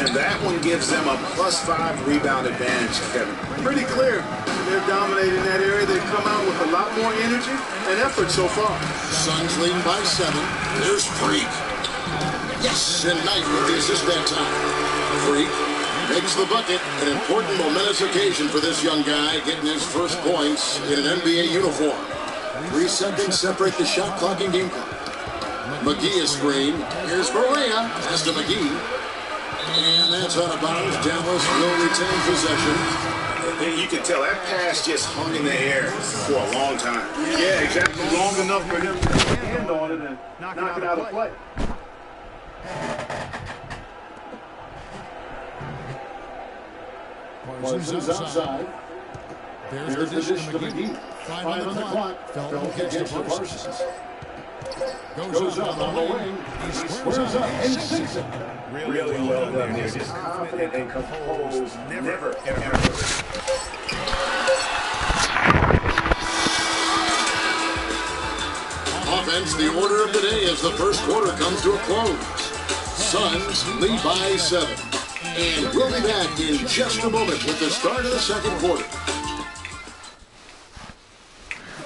And that one gives them a +5 rebound advantage, Kevin. Pretty clear. They're dominating that area. They've come out with a lot more energy and effort so far. Suns leading by 7. There's Freak. Yes, and Knight with the assist that time. Freak makes the bucket. An important momentous occasion for this young guy, getting his first points in an NBA uniform. 3 seconds separate the shot clock and game clock. McGee is screen. Here's Barea. Pass to McGee. And that's out of bounds. Dallas will retain possession. And you can tell that pass just hung in the air for a long time. Yeah, exactly. Long enough for him to put a hand on it and knock it out of play. Parsons outside. There's the dish to McGee. 5 on the clock. Felton catches to Parsons. Goes up on the wing. He squares up and sinks it. Really well done here. Just confident and composed. Never, ever. Offense, the order of the day as the first quarter comes to a close. Suns lead by 7. And we'll be back in just a moment with the start of the second quarter.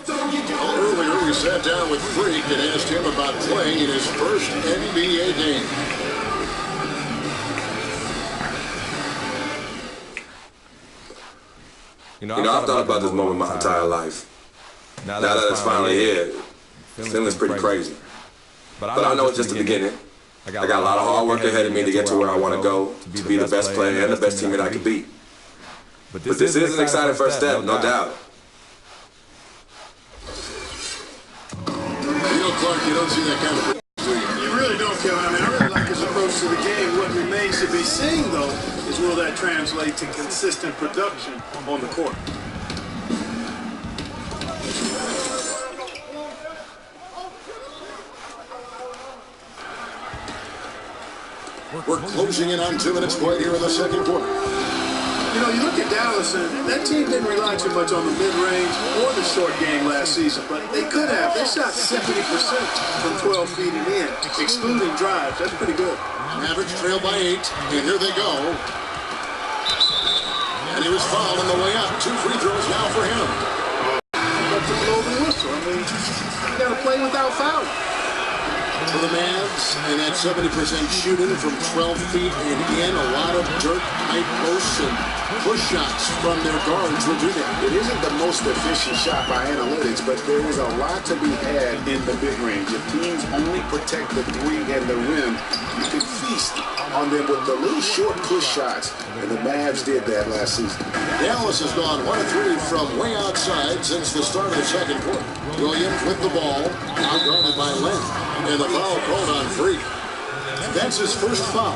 Earlier, we sat down with Freak and asked him about playing in his first NBA game. You know, I've thought about this moment my entire life. Now that it's finally here, feeling's pretty crazy. But I know it's just the beginning. I got a lot of hard work ahead of me to get to where I want to go, to be the best player and the best teammate I could be. But this is an exciting first step, no doubt. You know, Clark, you don't see that kind of... You really don't, Kevin. I mean, I really like his approach to the game. What remains to be seen, though, is will that translate to consistent production on the court? We're closing in on 2 minutes played here in the second quarter. You know, you look at Dallas, and that team didn't rely too much on the mid-range or the short game last season, but they could have. They shot 70% from 12 feet and in, excluding drives. That's pretty good. Average trail by 8, and here they go. And he was fouled on the way up. 2 free throws now for him. Up to blow the whistle. I mean, you got to play without fouling. For the Mavs, and that 70% shooting from 12 feet and in, a lot of dirt, high posts, and push shots from their guards will do that. It isn't the most efficient shot by analytics, but there is a lot to be had in the mid-range. If teams only protect the 3 and the rim, you can feast on them with the little short push shots, and the Mavs did that last season. Dallas has gone 1 of 3 from way outside since the start of the second quarter. Williams with the ball, now guarded by Len, and the foul called on Freak. That's his first foul.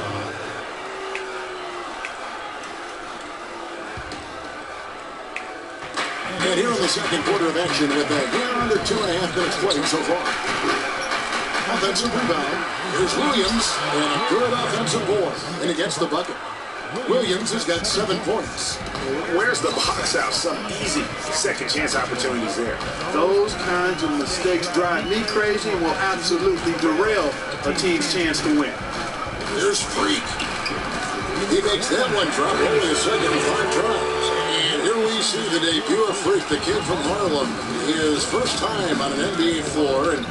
And here in the second quarter of action with a here under 2.5 minutes played so far. Offensive rebound. Here's Williams, and a good offensive board. And he gets the bucket. Williams has got 7 points. Where's the box out? Some easy second chance opportunities there. Those kinds of mistakes drive me crazy and will absolutely derail a team's chance to win. Here's Freak. He makes that one drop only a second and 5 tries. And here we see the debut of Freak, the kid from Harlem. His first time on an NBA floor. And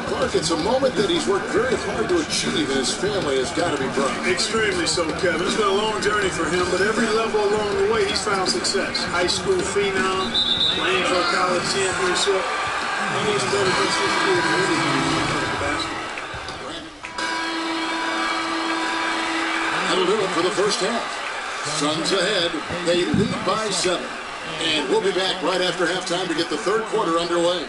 Clark, it's a moment that he's worked very hard to achieve, and his family has got to be proud. Extremely so, Kevin. It's been a long journey for him, but every level along the way, he's found success. High school phenom, playing for a college championship. He needs to better get his kid That'll do it for the first half. Suns ahead. They lead by 7. And we'll be back right after halftime to get the third quarter underway.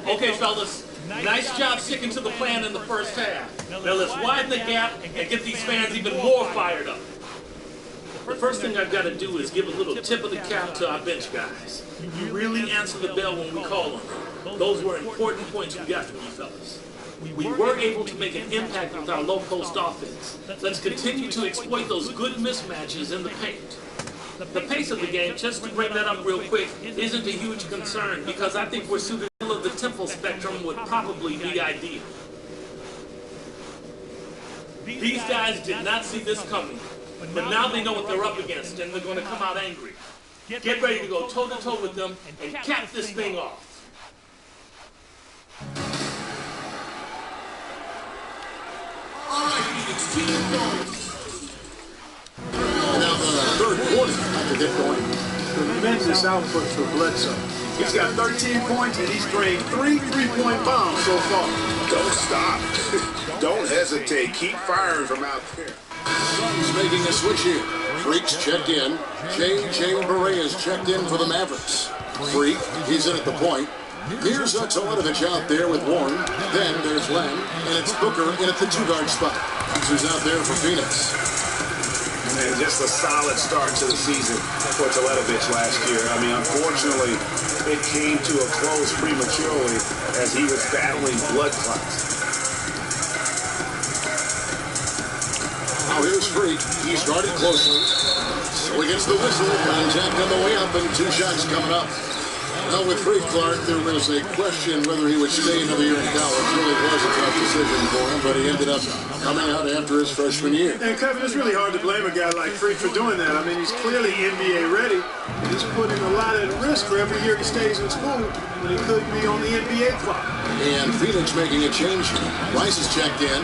Okay, fellas, nice job sticking to the plan in the first half. Now let's widen the gap and get these fans even more fired up. The first thing I've got to do is give a little tip of the cap to our bench guys. You really answer the bell when we call on them. Those were important points we got from you fellas. We were able to make an impact with our low-post offense. Let's continue to exploit those good mismatches in the paint. The pace of the game, just to bring that up real quick, isn't a huge concern because I think we're suited of the tempo spectrum would probably be ideal. These guys did not see this coming, but now they know what they're up against and they're going to come out angry. Get ready to go toe-to-toe with them and cap this thing off. All right, now the third quarter to get going. Tremendous output for Bledsoe. He's got 13 points and he's drained 3 3-point bombs so far. Don't stop. Don't hesitate. Keep firing from out there. He's making a switch here. Freak's checked in. J.J. Barea is checked in for the Mavericks. Freak, he's in at the point. Here's Toledovich out there with Warren. Then there's Len, and it's Booker in at the 2-guard spot. Who's out there for Phoenix. And just a solid start to the season for Toledovich last year. I mean, unfortunately, it came to a close prematurely as he was battling blood clots. Now here's Freak. He's guarded closely. So he gets the whistle. Contact on the way up, and 2 shots coming up. Now with Freak, Clark, there was a question whether he would stay another year in college. It really was a tough decision for him, but he ended up coming out after his freshman year. And Kevin, it's really hard to blame a guy like Freak for doing that. I mean, he's clearly NBA ready. He's putting a lot at risk for every year he stays in school when he could be on the NBA clock. And Phoenix making a change. Rice is checked in.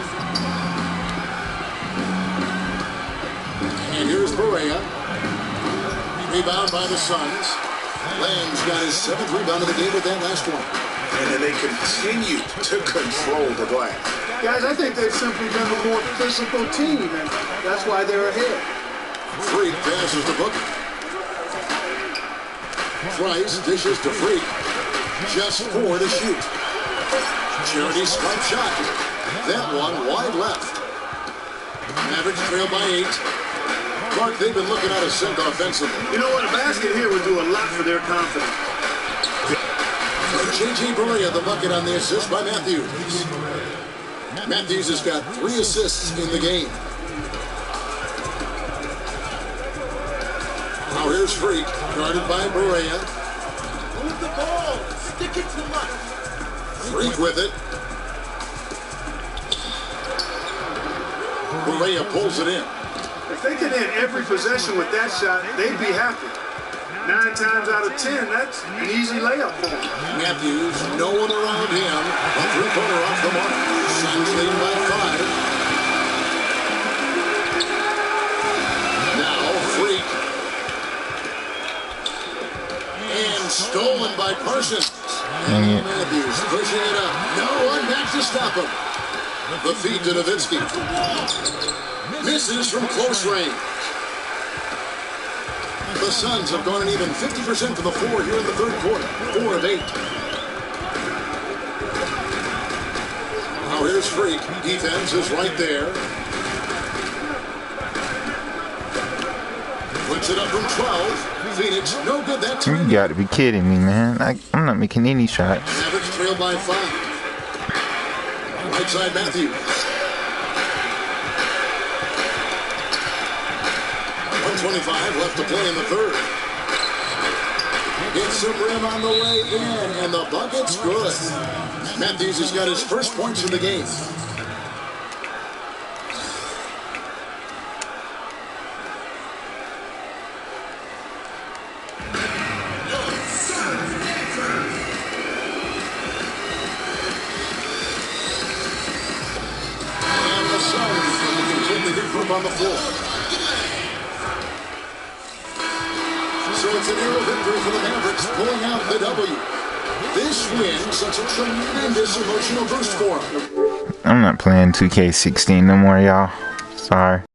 And here's Berea. Rebound by the Suns. Lamb's got his 7th rebound of the game with that last one. And then they continue to control the glass. Guys, I think they've simply been a more physical team, and that's why they're ahead. Freak passes to Booker. Price dishes to Freak. Just 4 to shoot. Charity's swipe shot. That one wide left. Mavericks trail by 8. Clark, they've been looking out of sync offensively. You know what? A basket here would do a lot for their confidence. J.J. Berea, the bucket on the assist by Matthews. Matthews has got 3 assists in the game. Now here's Freak, guarded by Berea. Move the ball. Stick it to Mike. Freak with it. Berea pulls it in. If they could end every possession with that shot, they'd be happy. 9 times out of 10, that's an easy layup for them. Matthews, no one around him. A 3-pointer off the mark. Suns leading by 5. Now Freak. And stolen by Parsons. And Matthews pushing it up. No one back to stop him. The feed to Nowitzki. Misses from close range. The Suns have gone an even 50% from the floor here in the 3rd quarter. 4 of 8. Now here's Freak. Defense is right there. Puts it up from 12. Phoenix, no good that time. You got to be kidding me, man. I'm not making any shots. Mavericks trail by 5. Right side Matthews. 125 left to play in the 3rd. Gets some rim on the way in, and the bucket's good. Matthews has got his first points in the game. And the Suns with a completely good group on the floor. So it's an arrow victory for the Mavericks, pulling out the W. This win such a tremendous emotional boost for them. I'm not playing 2K16 no more, y'all. Sorry.